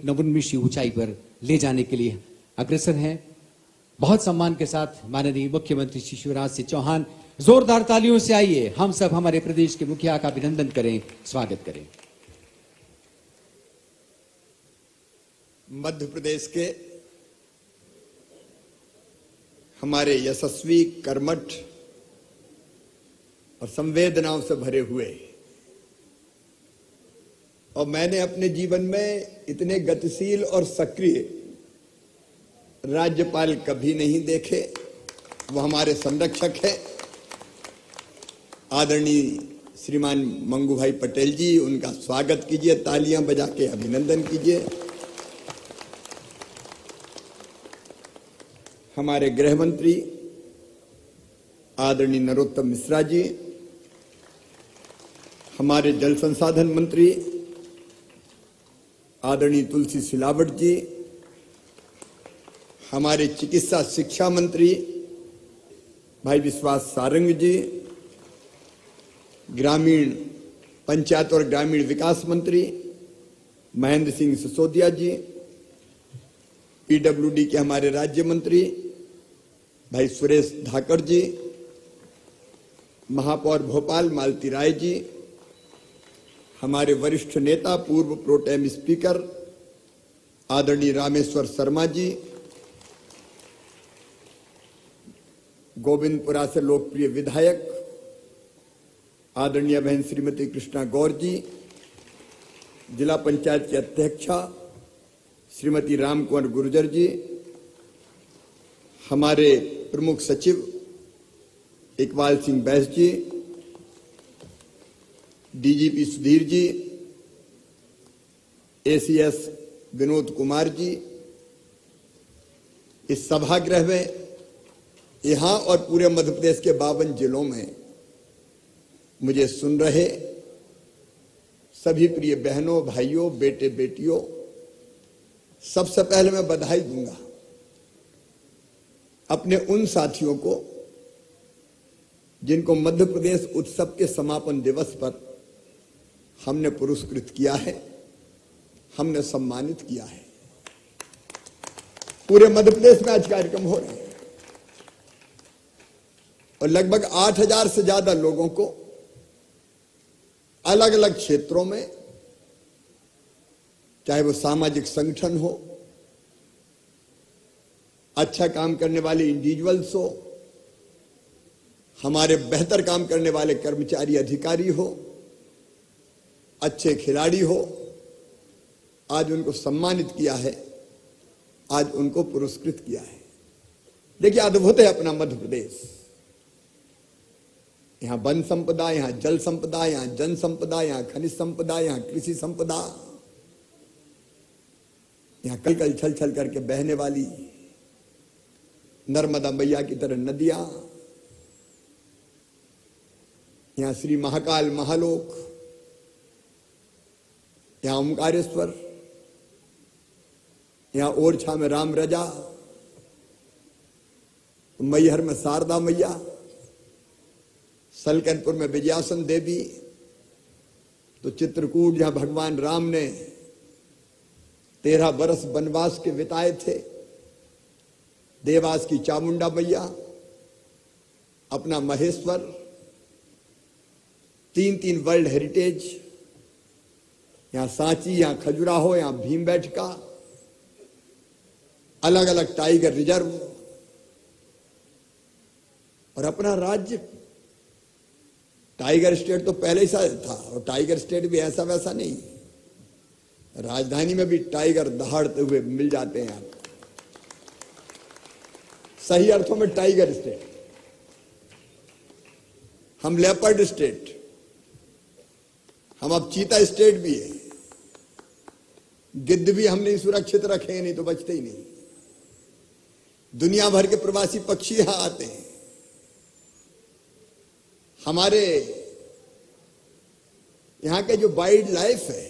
एक नवोन्मेषी ऊंचाई पर ले जाने के लिए अग्रसर हैं। बहुत सम्मान के साथ माननीय मुख्यमंत्री श्री शिवराज सिंह चौहान, जोरदार तालियों से आइए हम सब हमारे प्रदेश के मुखिया का अभिनंदन करें, स्वागत करें। मध्य प्रदेश के हमारे यशस्वी, कर्मठ और संवेदनाओं से भरे हुए, और मैंने अपने जीवन में इतने गतिशील और सक्रिय राज्यपाल कभी नहीं देखे। वो हमारे संरक्षक है आदरणीय श्रीमान मंगू भाई पटेल जी। उनका स्वागत कीजिए, तालियां बजा के अभिनंदन कीजिए। हमारे गृह मंत्री आदरणीय नरोत्तम मिश्रा जी, हमारे जल संसाधन मंत्री आदरणीय तुलसी सिलावट जी, हमारे चिकित्सा शिक्षा मंत्री भाई विश्वास सारंग जी, ग्रामीण पंचायत और ग्रामीण विकास मंत्री महेंद्र सिंह सिसोदिया जी, पीडब्ल्यूडी के हमारे राज्य मंत्री भाई सुरेश धाकड़ जी, महापौर भोपाल मालती राय जी, हमारे वरिष्ठ नेता पूर्व प्रोटेम स्पीकर आदरणीय रामेश्वर शर्मा जी, गोविंदपुरा से लोकप्रिय विधायक आदरणीय बहन श्रीमती कृष्णा गौर जी, जिला पंचायत की अध्यक्षा श्रीमती राम कुंवर गुर्जर जी, हमारे प्रमुख सचिव इकबाल सिंह बैस जी, डीजीपी सुधीर जी, एसीएस विनोद कुमार जी, इस सभागृह में यहां और पूरे मध्य प्रदेश के 52 जिलों में मुझे सुन रहे सभी प्रिय बहनों, भाइयों, बेटे बेटियों, सबसे पहले मैं बधाई दूंगा अपने उन साथियों को जिनको मध्य प्रदेश उत्सव के समापन दिवस पर हमने पुरस्कृत किया है, हमने सम्मानित किया है। पूरे मध्य प्रदेश में आज कार्यक्रम हो रहे हैं और लगभग 8000 से ज्यादा लोगों को अलग अलग क्षेत्रों में, चाहे वो सामाजिक संगठन हो, अच्छा काम करने वाले इंडिविजुअल्स हो, हमारे बेहतर काम करने वाले कर्मचारी अधिकारी हो, अच्छे खिलाड़ी हो, आज उनको सम्मानित किया है, आज उनको पुरस्कृत किया है। देखिए, अद्भुत है अपना मध्य प्रदेश। यहां वन संपदा, यहां जल संपदा, यहां जन संपदा, यहां खनिज संपदा, यहां कृषि संपदा, यहां कल कल छल छल करके बहने वाली नर्मदा मैया की तरह नदियां, यहां श्री महाकाल महालोक, यहां ओंकारेश्वर, यहां ओरछा में राम रजा, मैहर में शारदा मैया, सलकनपुर में विजयासन देवी, तो चित्रकूट जहां भगवान राम ने 13 बरस वनवास के बिताए थे, देवास की चामुंडा मैया, अपना महेश्वर, 3 वर्ल्ड हेरिटेज, यहां सांची, यहां खजुराहो, यहां भीमबेटका, अलग अलग टाइगर रिजर्व, और अपना राज्य टाइगर स्टेट तो पहले ही था, और टाइगर स्टेट भी ऐसा वैसा नहीं, राजधानी में भी टाइगर दहाड़ते हुए मिल जाते हैं आप, सही अर्थों में टाइगर स्टेट। हम लेपर्ड स्टेट, हम अब चीता स्टेट भी है। गिद्ध भी हमने सुरक्षित रखे हैं, नहीं तो बचते ही नहीं। दुनिया भर के प्रवासी पक्षी यहां आते हैं। हमारे यहां के जो वाइल्ड लाइफ है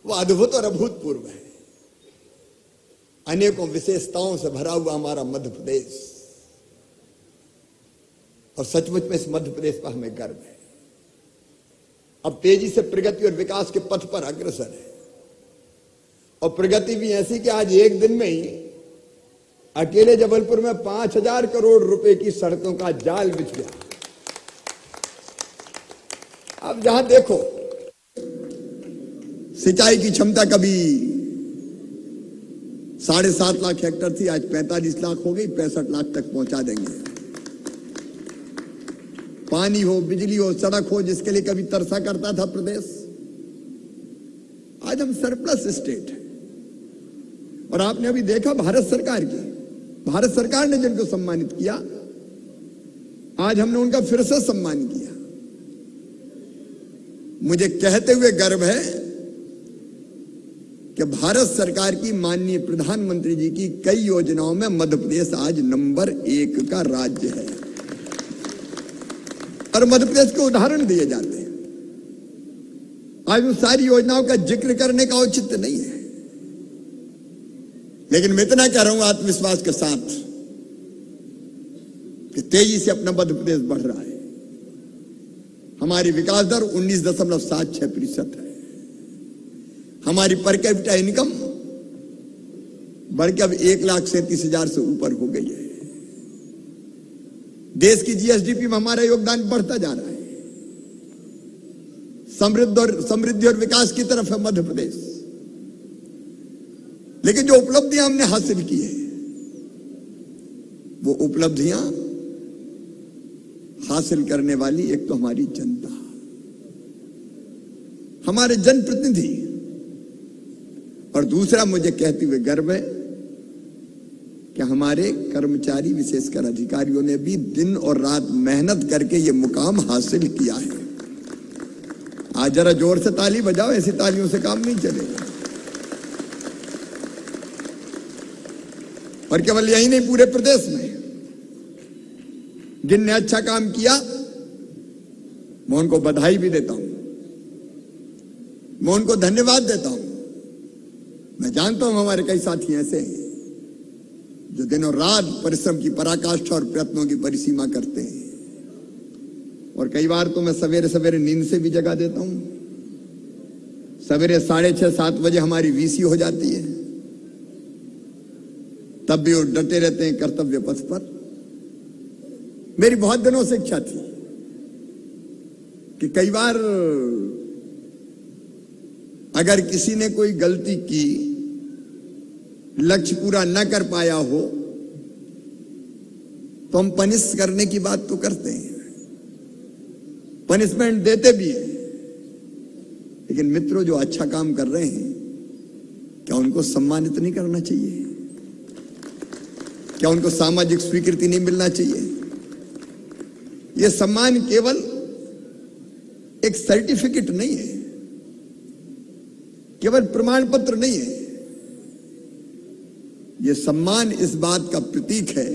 वो अद्भुत और अभूतपूर्व है। अनेकों विशेषताओं से भरा हुआ हमारा मध्य प्रदेश, और सचमुच में इस मध्य प्रदेश पर हमें गर्व है। अब तेजी से प्रगति और विकास के पथ पर अग्रसर है। और प्रगति भी ऐसी कि आज एक दिन में ही अकेले जबलपुर में 5,000 करोड़ रुपए की सड़कों का जाल बिछ गया। अब जहां देखो सिंचाई की क्षमता कभी 7.5 लाख हेक्टेयर थी, आज 45 लाख हो गई, 65 लाख तक पहुंचा देंगे। पानी हो, बिजली हो, सड़क हो, जिसके लिए कभी तरसा करता था प्रदेश, आज हम सरप्लस स्टेट है। और आपने अभी देखा भारत सरकार ने जिनको सम्मानित किया, आज हमने उनका फिर से सम्मान किया। मुझे कहते हुए गर्व है कि भारत सरकार की माननीय प्रधानमंत्री जी की कई योजनाओं में मध्य प्रदेश आज नंबर 1 का राज्य है। और मध्य प्रदेश के उदाहरण दिए जाते हैं। आज उन सारी योजनाओं का जिक्र करने का औचित्य नहीं है, लेकिन मैं इतना कह रहा हूं आत्मविश्वास के साथ कि तेजी से अपना मध्य प्रदेश बढ़ रहा है। हमारी विकास दर 19.76% है। हमारी पर कैपिटा इनकम बढ़ के अब 1,37,000 से ऊपर हो गई है। देश की जीएसडीपी में हमारा योगदान बढ़ता जा रहा है। समृद्धि और विकास की तरफ है मध्य प्रदेश। लेकिन जो उपलब्धियां हमने हासिल की है, वो उपलब्धियां हासिल करने वाली एक तो हमारी जनता, हमारे जनप्रतिनिधि, और दूसरा मुझे कहते हुए गर्व है कि हमारे कर्मचारी विशेषकर अधिकारियों ने भी दिन और रात मेहनत करके ये मुकाम हासिल किया है। आज जरा जोर से ताली बजाओ, ऐसी तालियों से काम नहीं चलेगा। और केवल यही नहीं, पूरे प्रदेश में जिनने अच्छा काम किया मैं उनको बधाई भी देता हूं, मैं उनको धन्यवाद देता हूं। मैं जानता हूं हमारे कई साथी ऐसे हैं जो दिन और रात परिश्रम की पराकाष्ठा और प्रयत्नों की परिसीमा करते हैं। और कई बार तो मैं सवेरे सवेरे नींद से भी जगा देता हूं। सवेरे 6:30-7 बजे हमारी वीसी हो जाती है, तब भी वो डटे रहते हैं कर्तव्य पथ पर। मेरी बहुत दिनों से इच्छा थी कि कई बार अगर किसी ने कोई गलती की, लक्ष्य पूरा न कर पाया हो, तो हम पनिश करने की बात तो करते हैं, पनिशमेंट देते भी हैं। लेकिन मित्रों, जो अच्छा काम कर रहे हैं, क्या उनको सम्मानित नहीं करना चाहिए? क्या उनको सामाजिक स्वीकृति नहीं मिलना चाहिए? यह सम्मान केवल एक सर्टिफिकेट नहीं है, केवल प्रमाण पत्र नहीं है। यह सम्मान इस बात का प्रतीक है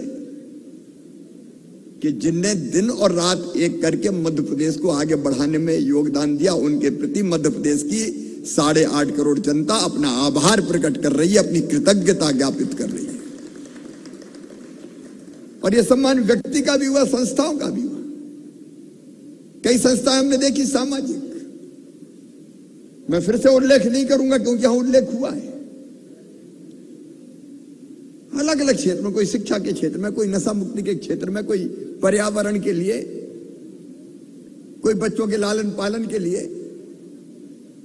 कि जिनने दिन और रात एक करके मध्य प्रदेश को आगे बढ़ाने में योगदान दिया, उनके प्रति मध्य प्रदेश की 8.5 करोड़ जनता अपना आभार प्रकट कर रही है, अपनी कृतज्ञता ज्ञापित कर रही है। और यह सम्मान व्यक्ति का भी हुआ, संस्थाओं का भी हुआ। कई संस्थाएं हमने देखी सामाजिक, मैं फिर से उल्लेख नहीं करूंगा क्योंकि यहां उल्लेख हुआ है। अलग अलग क्षेत्र में, कोई शिक्षा के क्षेत्र में, कोई नशा मुक्ति के क्षेत्र में, कोई पर्यावरण के लिए, कोई बच्चों के लालन पालन के लिए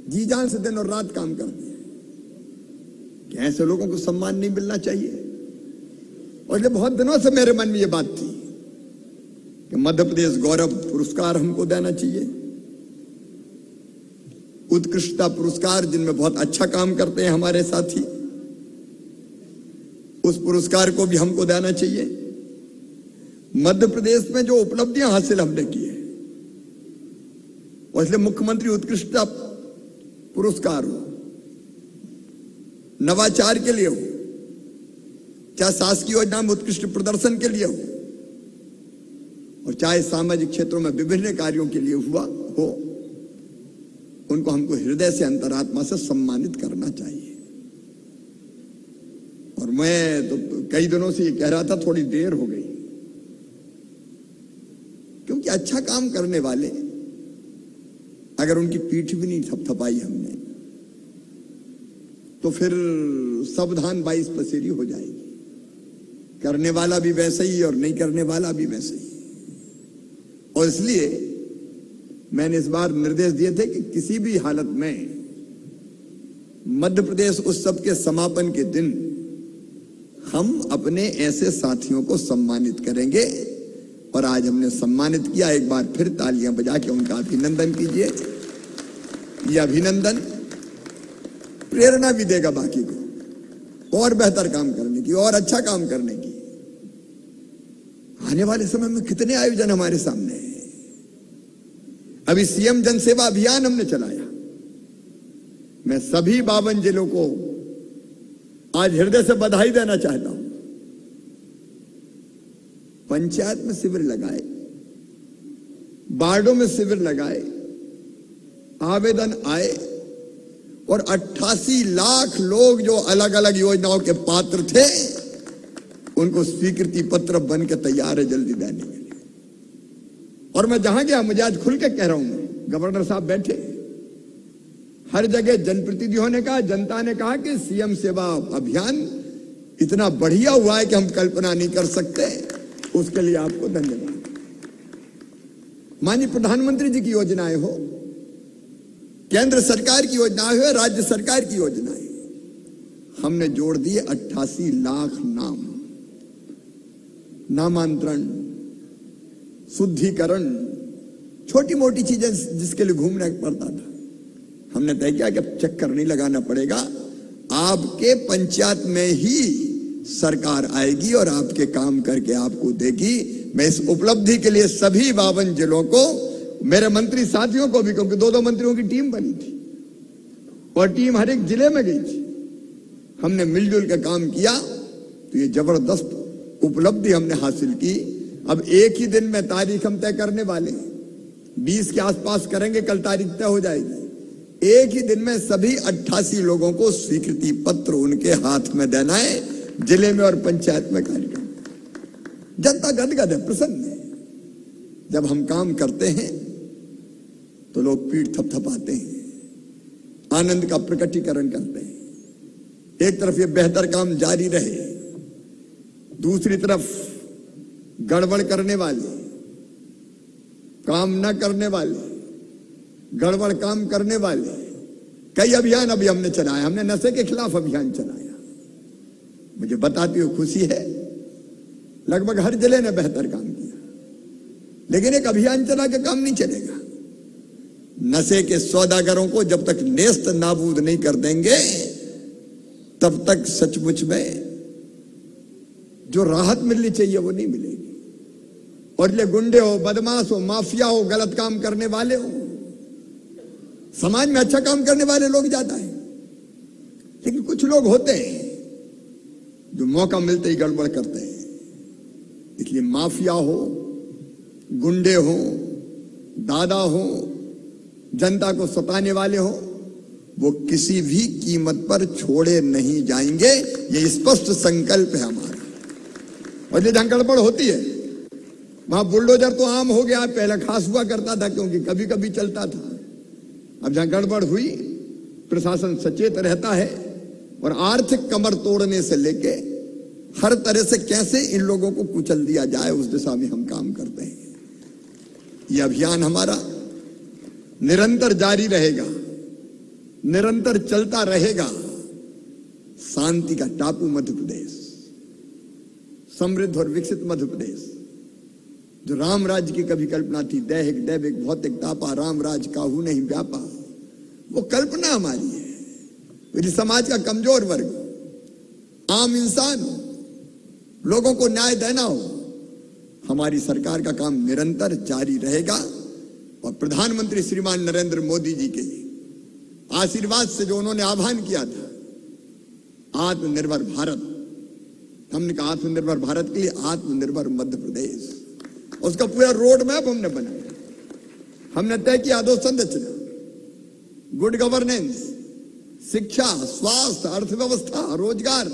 जी जान से दिन और रात काम करते हैं। क्या ऐसे लोगों को सम्मान नहीं मिलना चाहिए? और ये बहुत दिनों से मेरे मन में ये बात थी कि मध्य प्रदेश गौरव पुरस्कार हमको देना चाहिए, उत्कृष्टता पुरस्कार, जिनमें बहुत अच्छा काम करते हैं हमारे साथी, उस पुरस्कार को भी हमको देना चाहिए। मध्य प्रदेश में जो उपलब्धियां हासिल हमने की है, और इसलिए मुख्यमंत्री उत्कृष्टता पुरस्कार हो, नवाचार के लिए हो, चाहे शासकीय योजना में उत्कृष्ट प्रदर्शन के लिए हो, और चाहे सामाजिक क्षेत्रों में विभिन्न कार्यों के लिए हुआ हो, उनको हमको हृदय से, अंतरात्मा से सम्मानित करना चाहिए। और मैं तो कई दिनों से ये कह रहा था, थोड़ी देर हो गई, क्योंकि अच्छा काम करने वाले अगर उनकी पीठ भी नहीं थपथपाई हमने, तो फिर सावधान 22 पसेरी हो जाएगी। करने वाला भी वैसे ही और नहीं करने वाला भी वैसे ही। और इसलिए मैंने इस बार निर्देश दिए थे कि किसी भी हालत में मध्य प्रदेश उत्सव के समापन के दिन हम अपने ऐसे साथियों को सम्मानित करेंगे। और आज हमने सम्मानित किया। एक बार फिर तालियां बजा के उनका अभिनंदन कीजिए। यह अभिनंदन प्रेरणा भी देगा बाकी को और बेहतर काम करने की और अच्छा काम करने की। आने वाले समय में कितने आयोजन हमारे सामने हैं। अभी सीएम जनसेवा अभियान हमने चलाया। मैं सभी 52 जिलों को आज हृदय से बधाई देना चाहता हूं। पंचायत में शिविर लगाए, वार्डों में शिविर लगाए, आवेदन आए और 88 लाख लोग जो अलग अलग योजनाओं के पात्र थे उनको स्वीकृति पत्र बन के तैयार है जल्दी देने के लिए। और मैं जहां गया, मुझे आज खुल के कह रहा हूं, गवर्नर साहब बैठे, हर जगह जनप्रतिनिधियों ने कहा, जनता ने कहा कि सीएम सेवा अभियान इतना बढ़िया हुआ है कि हम कल्पना नहीं कर सकते। उसके लिए आपको धन्यवाद। माननीय प्रधानमंत्री जी की योजनाएं हो, केंद्र सरकार की योजनाएं हो, राज्य सरकार की योजनाएं, हमने जोड़ दिए 88 लाख नाम। नामांतरण, शुद्धिकरण, छोटी मोटी चीजें जिसके लिए घूमना पड़ता था, हमने तय किया कि अब चक्कर नहीं लगाना पड़ेगा। आपके पंचायत में ही सरकार आएगी और आपके काम करके आपको देगी। मैं इस उपलब्धि के लिए सभी 52 जिलों को, मेरे मंत्री साथियों को भी, क्योंकि 2-2 मंत्रियों की टीम बनी थी और टीम हर एक जिले में गई थी, हमने मिलजुल के काम किया तो ये जबरदस्त उपलब्धि हमने हासिल की। अब एक ही दिन में तारीख हम तय करने वाले हैं, 20 के आसपास करेंगे, कल तारीख तय हो जाएगी। एक ही दिन में सभी 88 लोगों को स्वीकृति पत्र उनके हाथ में देना है, जिले में और पंचायत में कार्यक्रम। जनता गदगद है, प्रसन्न है। जब हम काम करते हैं तो लोग पीठ थपथपाते हैं, आनंद का प्रकटीकरण करते हैं। एक तरफ ये बेहतर काम जारी रहे, दूसरी तरफ गड़बड़ करने वाले, काम न करने वाले, गड़बड़ काम करने वाले कई अभियान अभी हमने चलाया। हमने नशे के खिलाफ अभियान चलाया। मुझे बताते हुए खुशी है, लगभग हर जिले ने बेहतर काम किया। लेकिन एक अभियान चला के काम नहीं चलेगा। नशे के सौदागरों को जब तक नेस्त नाबूद नहीं कर देंगे तब तक सचमुच में जो राहत मिलनी चाहिए वो नहीं मिलेगी। और ये गुंडे हो, बदमाश हो, माफिया हो, गलत काम करने वाले हो, समाज में अच्छा काम करने वाले लोग ज्यादा है। लेकिन कुछ लोग होते हैं जो मौका मिलते ही गड़बड़ करते हैं। इसलिए माफिया हो, गुंडे हो, दादा हो, जनता को सताने वाले हो, वो किसी भी कीमत पर छोड़े नहीं जाएंगे। ये स्पष्ट संकल्प है हमारा। और ये जहां गड़बड़ होती है वहां बुलडोजर तो आम हो गया, पहले खास हुआ करता था क्योंकि कभी कभी चलता था। अब जहां गड़बड़ हुई प्रशासन सचेत रहता है और आर्थिक कमर तोड़ने से लेके हर तरह से कैसे इन लोगों को कुचल दिया जाए उस दिशा में हम काम करते हैं। यह अभियान हमारा निरंतर जारी रहेगा, निरंतर चलता रहेगा। शांति का टापू मध्य प्रदेश, समृद्ध और विकसित मध्य प्रदेश, जो राम राज्य की कभी कल्पना थी, दैहिक दैविक भौतिक तापा राम राज काहू नहीं व्यापा, वो कल्पना हमारी है। यदि समाज का कमजोर वर्ग, आम इंसान हो, लोगों को न्याय देना हो, हमारी सरकार का काम निरंतर जारी रहेगा। और प्रधानमंत्री श्रीमान नरेंद्र मोदी जी के आशीर्वाद से जो उन्होंने आह्वान किया था, आत्मनिर्भर भारत, हमने कहा आत्मनिर्भर भारत के लिए आत्मनिर्भर मध्य प्रदेश, उसका पूरा रोड मैप हमने बनाया। हमने तय किया अधोसंरचना, गुड गवर्नेंस, शिक्षा, स्वास्थ्य, अर्थव्यवस्था, रोजगार।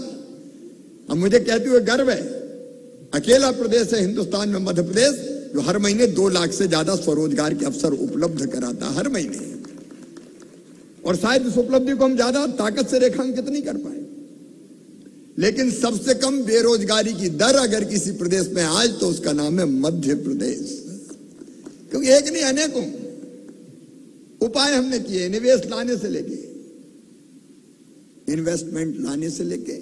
अब मुझे कहते हुए गर्व है, अकेला प्रदेश है हिंदुस्तान में मध्य प्रदेश जो हर महीने 2 लाख से ज्यादा स्वरोजगार के अवसर उपलब्ध कराता, हर महीने। और शायद इस उपलब्धि को हम ज्यादा ताकत से रेखांकित नहीं कर पाए, लेकिन सबसे कम बेरोजगारी की दर अगर किसी प्रदेश में आज तो उसका नाम है मध्य प्रदेश। क्योंकि एक नहीं अनेकों उपाय हमने किए, निवेश लाने से लेके, इन्वेस्टमेंट लाने से लेके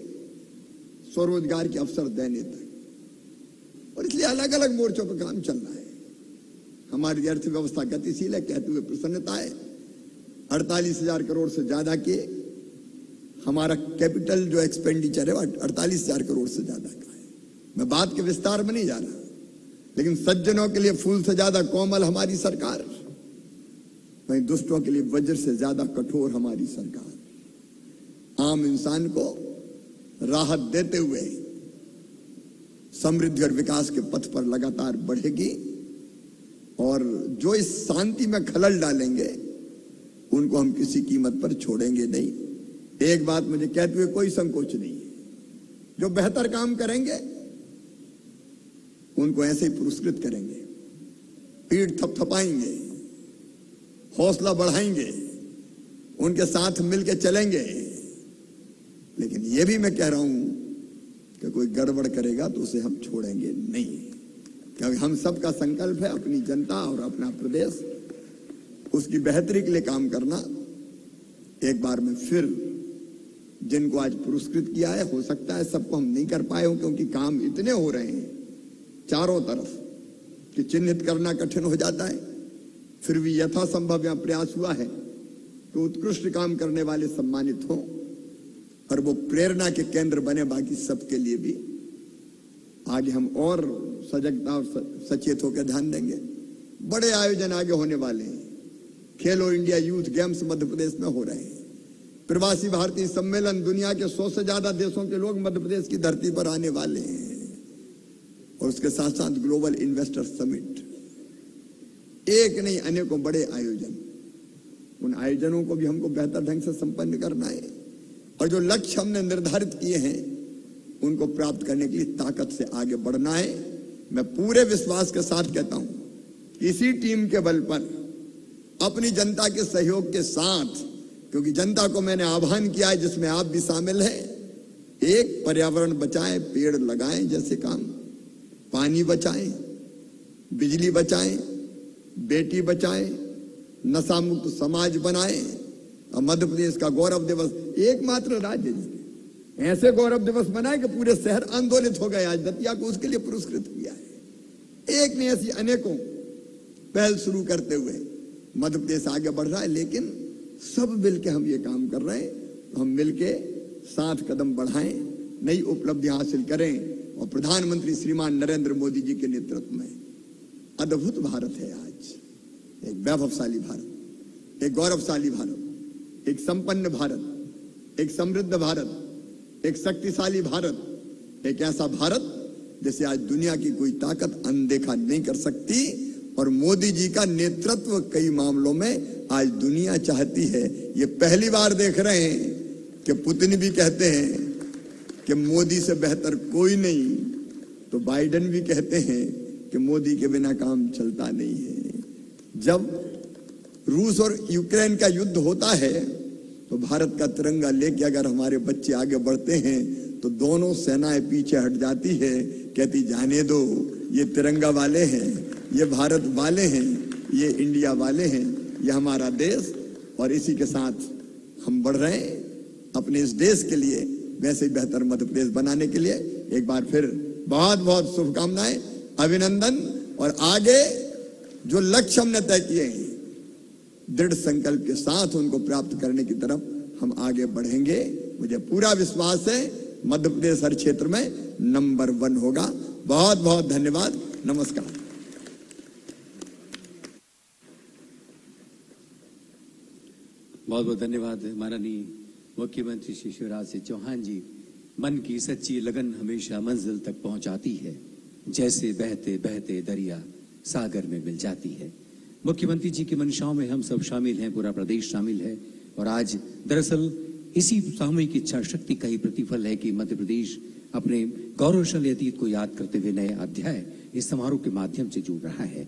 स्वरोजगार के अवसर देने तक, और इसलिए अलग अलग मोर्चों पर काम चल रहा है। हमारी अर्थव्यवस्था गतिशील है, कहते हुए प्रसन्नता है। 48,000 करोड़ से ज्यादा के हमारा कैपिटल जो एक्सपेंडिचर है 48,000 करोड़ से ज्यादा का है। मैं बात के विस्तार में नहीं जा रहा, लेकिन सज्जनों के लिए फूल से ज्यादा कोमल हमारी सरकार, वहीं दुष्टों के लिए वज्र से ज्यादा कठोर हमारी सरकार। आम इंसान को राहत देते हुए समृद्धि और विकास के पथ पर लगातार बढ़ेगी, और जो इस शांति में खलल डालेंगे उनको हम किसी कीमत पर छोड़ेंगे नहीं। एक बात मुझे कहते हुए कोई संकोच नहीं है, जो बेहतर काम करेंगे उनको ऐसे ही पुरस्कृत करेंगे, पीठ थपथपाएंगे, हौसला बढ़ाएंगे, उनके साथ मिलकर चलेंगे। लेकिन यह भी मैं कह रहा हूं कि कोई गड़बड़ करेगा तो उसे हम छोड़ेंगे नहीं, क्योंकि हम सबका संकल्प है अपनी जनता और अपना प्रदेश, उसकी बेहतरी के लिए काम करना। एक बार में फिर जिनको आज पुरस्कृत किया है, हो सकता है सबको हम नहीं कर पाए हो, क्योंकि काम इतने हो रहे हैं चारों तरफ कि चिन्हित करना कठिन हो जाता है। फिर भी यथासंभव यहां प्रयास हुआ है कि उत्कृष्ट काम करने वाले सम्मानित हों और वो प्रेरणा के केंद्र बने बाकी सबके लिए भी। आगे हम और सजगता और सचेत होकर ध्यान देंगे। बड़े आयोजन आगे होने वाले हैं। खेलो India youth games Madhya Pradesh में हो रहे हैं। प्रवासी भारतीय सम्मेलन, दुनिया के 100 से ज्यादा देशों के लोग मध्य प्रदेश की धरती पर आने वाले हैं, और उसके साथ साथ ग्लोबल इन्वेस्टर समिट, एक नहीं अनेकों बड़े आयोजन। उन आयोजनों को भी हमको बेहतर ढंग से संपन्न करना है, और जो लक्ष्य हमने निर्धारित किए हैं उनको प्राप्त करने के लिए ताकत से आगे बढ़ना है। मैं पूरे विश्वास के साथ कहता हूं, इसी टीम के बल पर, अपनी जनता के सहयोग के साथ, क्योंकि जनता को मैंने आह्वान किया है जिसमें आप भी शामिल हैं, एक पर्यावरण बचाएं, पेड़ लगाएं जैसे काम, पानी बचाएं, बिजली बचाएं, बेटी बचाएं, नशा मुक्त समाज बनाएं। और मध्य प्रदेश का गौरव दिवस, एकमात्र राज्य जिसने ऐसे गौरव दिवस बनाए कि पूरे शहर आंदोलित हो गए। आज दतिया को उसके लिए पुरस्कृत किया है। एक ने ऐसी अनेकों पहल शुरू करते हुए मध्य प्रदेश आगे बढ़ रहा है, लेकिन सब मिलके हम ये काम कर रहे हैं। तो हम मिलके 7 कदम बढ़ाएं, नई उपलब्धियां हासिल करें, और प्रधानमंत्री श्रीमान नरेंद्र मोदी जी के नेतृत्व में अद्भुत भारत है आज, एक वैभवशाली भारत, एक गौरवशाली भारत, एक संपन्न भारत, एक समृद्ध भारत, एक शक्तिशाली भारत, एक ऐसा भारत जिसे आज दुनिया की कोई ताकत अनदेखा नहीं कर सकती। और मोदी जी का नेतृत्व कई मामलों में आज दुनिया चाहती है। ये पहली बार देख रहे हैं कि पुतिन भी कहते हैं कि मोदी से बेहतर कोई नहीं, तो बाइडेन भी कहते हैं कि मोदी के बिना काम चलता नहीं है। जब रूस और यूक्रेन का युद्ध होता है तो भारत का तिरंगा लेके अगर हमारे बच्चे आगे बढ़ते हैं तो दोनों सेनाएं पीछे हट जाती है, कहती जाने दो, ये तिरंगा वाले हैं, ये भारत वाले हैं, ये इंडिया वाले हैं, ये हमारा देश। और इसी के साथ हम बढ़ रहे हैं अपने इस देश के लिए, वैसे ही बेहतर मध्य प्रदेश बनाने के लिए। एक बार फिर बहुत बहुत शुभकामनाएं, अभिनंदन, और आगे जो लक्ष्य हमने तय किए हैं दृढ़ संकल्प के साथ उनको प्राप्त करने की तरफ हम आगे बढ़ेंगे। मुझे पूरा विश्वास है मध्य प्रदेश हर क्षेत्र में नंबर 1 होगा। बहुत बहुत धन्यवाद, नमस्कार। बहुत बहुत धन्यवाद माननीय मुख्यमंत्री श्री शिवराज सिंह चौहान जी। मन की सच्ची लगन हमेशा मंजिल तक पहुंचाती है, जैसे बहते बहते दरिया सागर में मिल जाती है। मुख्यमंत्री जी की मंशाओं में हम सब शामिल हैं, पूरा प्रदेश शामिल है। और आज दरअसल इसी सामूहिक इच्छा शक्ति का ही प्रतिफल है कि मध्य प्रदेश अपने गौरवशाली अतीत को याद करते हुए नए अध्याय इस समारोह के माध्यम से जुड़ रहा है।